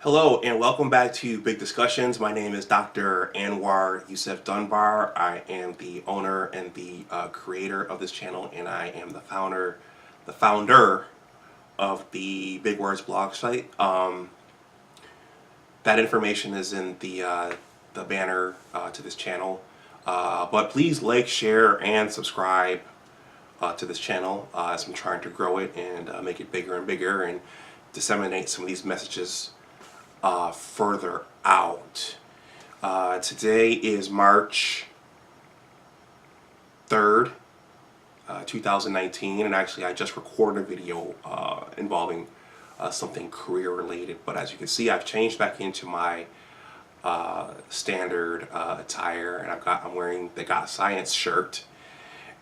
Hello and welcome back to Big Discussions. My name is Dr. Anwar Youssef Dunbar. I am the owner and the creator of this channel, and I am the founder of the Big Words blog site. That information is in the banner to this channel. But please like, share, and subscribe to this channel as I'm trying to grow it and make it bigger and bigger and disseminate some of these messages further out. Today is March 3rd, 2019, and actually I just recorded a video involving something career related, but as you can see I've changed back into my standard attire, and I'm wearing the Got Science shirt,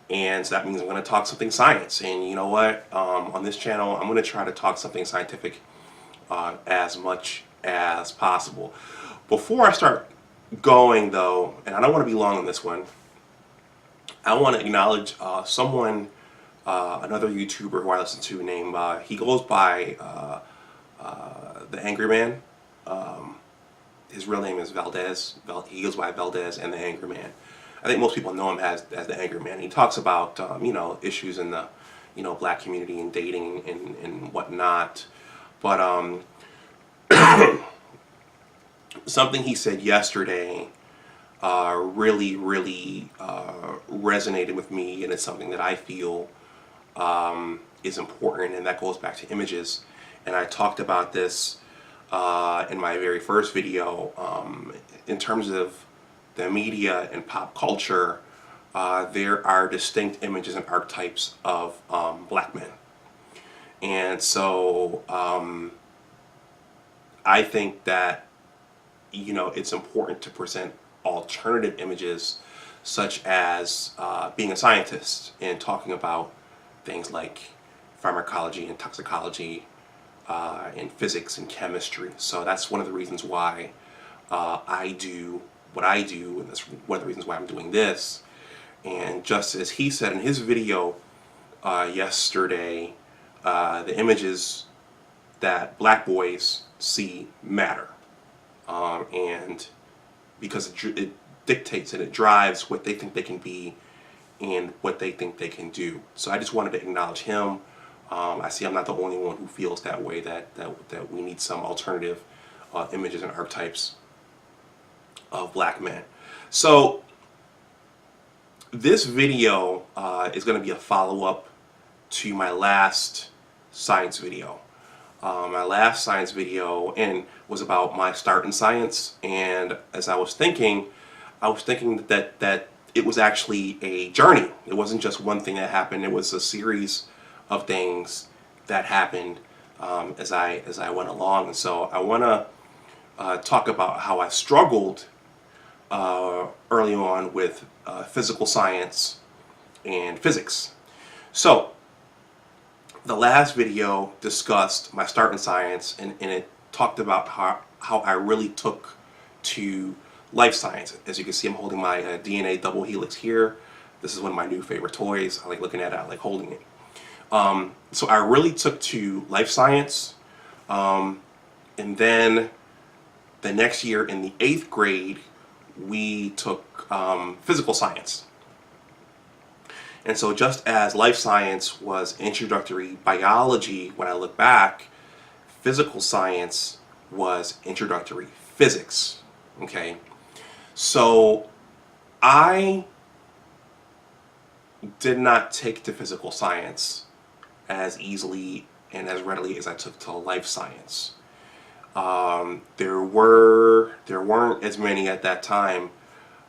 and so that means I'm going to talk something science. And you know what, on this channel I'm going to try to talk something scientific as much as possible. Before I start going though, and I don't want to be long on this one, I want to acknowledge someone, another YouTuber who I listen to, named, he goes by the Angry Man. His real name is Valdez. He goes by Valdez and the Angry Man. I think most people know him as the Angry Man. He talks about issues in the black community and dating and whatnot. But something he said yesterday really resonated with me, and it's something that I feel is important, and that goes back to images. And I talked about this in my very first video. In terms of the media and pop culture, there are distinct images and archetypes of black men. And so I think that it's important to present alternative images, such as being a scientist and talking about things like pharmacology and toxicology and physics and chemistry. So that's one of the reasons why I do what I do, and that's one of the reasons why I'm doing this. And just as he said in his video yesterday, the images that black boys see matter, and because it dictates and it drives what they think they can be and what they think they can do. So I just wanted to acknowledge him. I see I'm not the only one who feels that way, that we need some alternative images and archetypes of black men. So this video is going to be a follow-up to my last science video. My last science video was about my start in science, and as I was thinking that it was actually a journey. It wasn't just one thing that happened. It was a series of things that happened as I went along. And so I want to talk about how I struggled early on with physical science and physics. So the last video discussed my start in science, and it talked about how I really took to life science. As you can see, I'm holding my DNA double helix here. This is one of my new favorite toys. I like looking at it, I like holding it. So I really took to life science, and then the next year in the 8th grade we took physical science. And so just as life science was introductory biology, when I look back, physical science was introductory physics. Okay, so I did not take to physical science as easily and as readily as I took to life science. There weren't as many at that time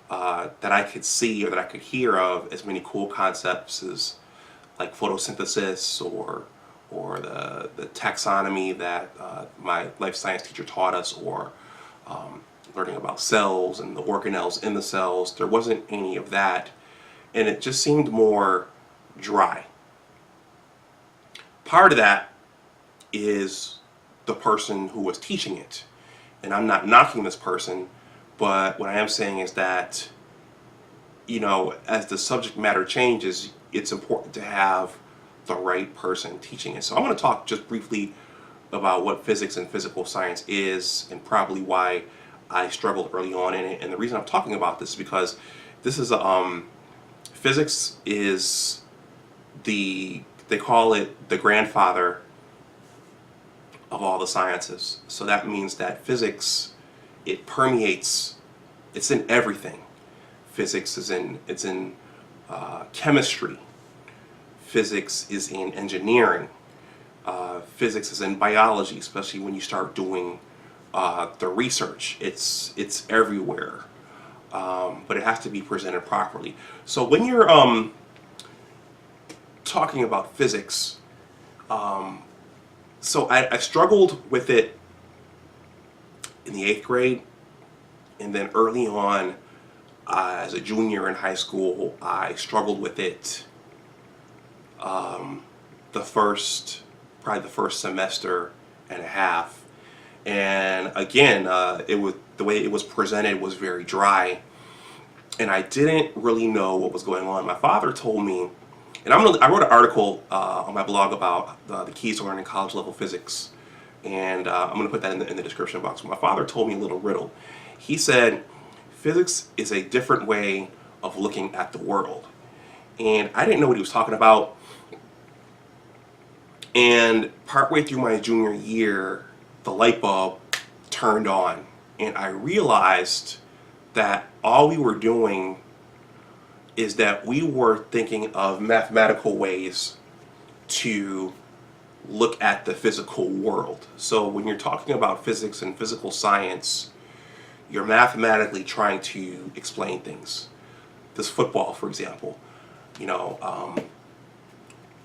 that I could see or that I could hear of, as many cool concepts as like photosynthesis or the taxonomy that my life science teacher taught us, or learning about cells and the organelles in the cells. There wasn't any of that, and it just seemed more dry. Part of that is the person who was teaching it, and I'm not knocking this person, but what I am saying is that as the subject matter changes, it's important to have the right person teaching it. So I'm going to talk just briefly about what physics and physical science is, and probably why I struggled early on in it. And the reason I'm talking about this is because this is physics is they call it the grandfather of all the sciences. So that means that physics, it permeates, it's in everything. Physics is in, it's in chemistry. Physics is in engineering. Physics is in biology, especially when you start doing the research. It's everywhere, but it has to be presented properly. So when you're talking about physics, so I struggled with it in the 8th grade, and then early on, as a junior in high school, I struggled with it probably the first semester and a half. And again, it was the way it was presented was very dry, and I didn't really know what was going on. My father told me, and I wrote an article on my blog about the keys to learning college level physics, and I'm going to put that in the description box. My father told me a little riddle. He said, physics is a different way of looking at the world. And I didn't know what he was talking about. And partway through my junior year, the light bulb turned on. And I realized that all we were doing is that we were thinking of mathematical ways to look at the physical world. So when you're talking about physics and physical science, you're mathematically trying to explain things. This football, for example, you know,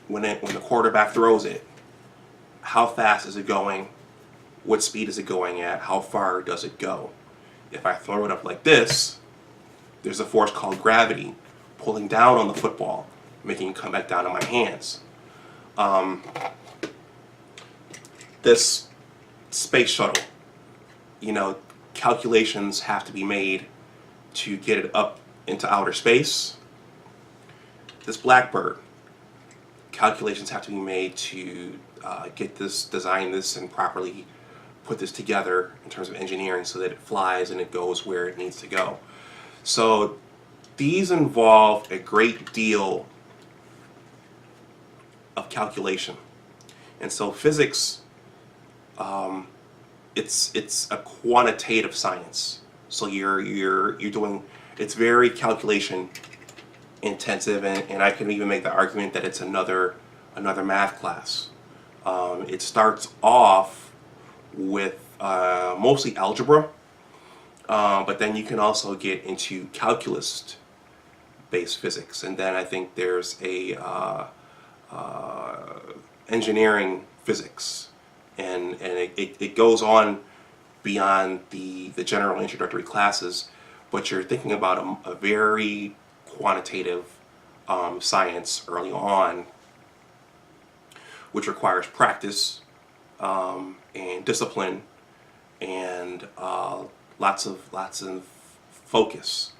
when the quarterback throws it, how fast is it going? What speed is it going at? How far does it go? If I throw it up like this, there's a force called gravity pulling down on the football, making it come back down in my hands. This space shuttle, you know, calculations have to be made to get it up into outer space. This blackbird, calculations have to be made to get this, design this, and properly put this together in terms of engineering so that it flies and it goes where it needs to go. So these involve a great deal of calculation. And so physics, it's a quantitative science. So you're doing, it's very calculation intensive, and I can even make the argument that it's another math class. It starts off with mostly algebra, but then you can also get into calculus-based physics, and then I think there's a engineering physics, and it goes on beyond the general introductory classes, but you're thinking about a very quantitative science early on, which requires practice and discipline and lots of focus,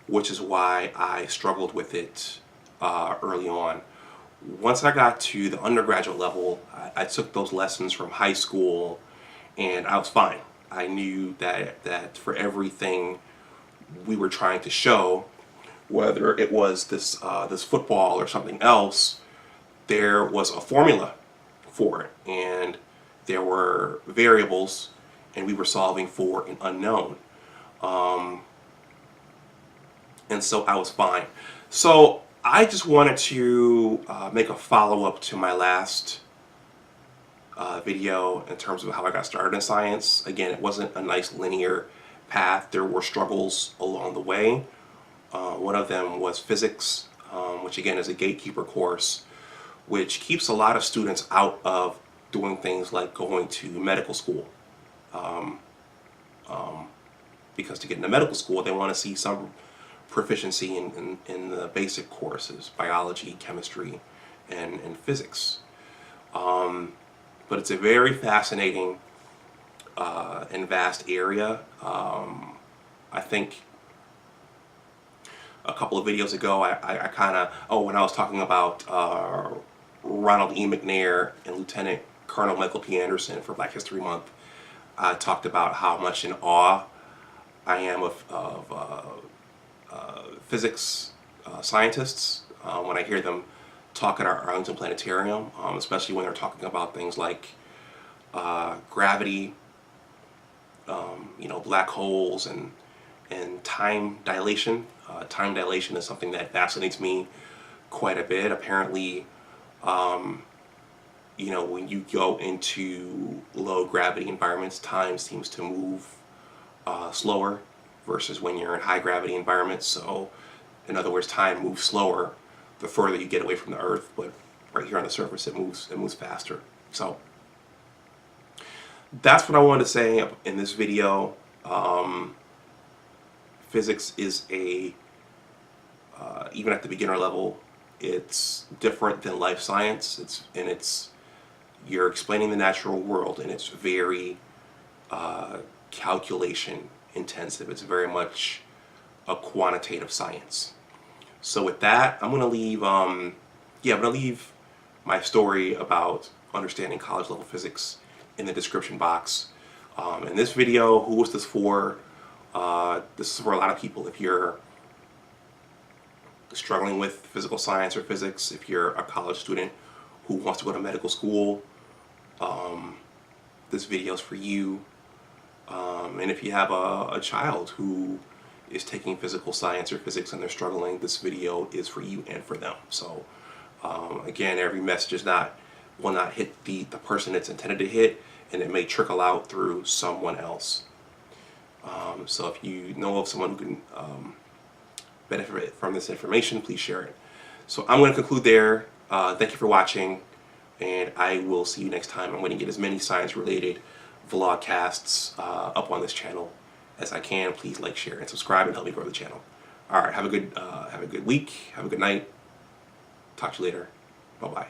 which is why I struggled with it early on. Once I got to the undergraduate level, I took those lessons from high school, and I was fine. I knew that for everything we were trying to show, whether it was this football or something else, there was a formula for it, and there were variables, and we were solving for an unknown. And so I was fine. So I just wanted to make a follow-up to my last video in terms of how I got started in science. Again, it wasn't a nice linear path. There were struggles along the way. One of them was physics, which again is a gatekeeper course, which keeps a lot of students out of doing things like going to medical school. Because to get into medical school, they want to see some proficiency in the basic courses, biology, chemistry, and physics. But it's a very fascinating and vast area. I think a couple of videos ago, I kind of, when I was talking about Ronald E. McNair and Lieutenant Colonel Michael P. Anderson for Black History Month, I talked about how much in awe I am of physics scientists when I hear them talk at our Arlington Planetarium, especially when they're talking about things like gravity, black holes, and time dilation. Time dilation is something that fascinates me quite a bit. Apparently, when you go into low gravity environments, time seems to move slower versus when you're in high gravity environments. So, in other words, time moves slower the further you get away from the Earth, but right here on the surface, it moves faster. So, that's what I wanted to say in this video. Physics is even at the beginner level, it's different than life science. You're explaining the natural world, and it's very calculation intensive. It's very much a quantitative science. So with that, I'm gonna leave my story about understanding college level physics in the description box. In this video, who was this for? This is for a lot of people. If you're struggling with physical science or physics, if you're a college student who wants to go to medical school, this video is for you. And if you have a child who is taking physical science or physics and they're struggling, this video is for you and for them. So again, every message will not hit the person it's intended to hit, and it may trickle out through someone else. So if you know of someone who can benefit from this information, please share it. So I'm going to conclude there. Thank you for watching, and I will see you next time. I'm going to get as many science-related vlogcasts up on this channel as I can. Please like, share, and subscribe, and help me grow the channel. All right, have a good week. Have a good night. Talk to you later. Bye-bye.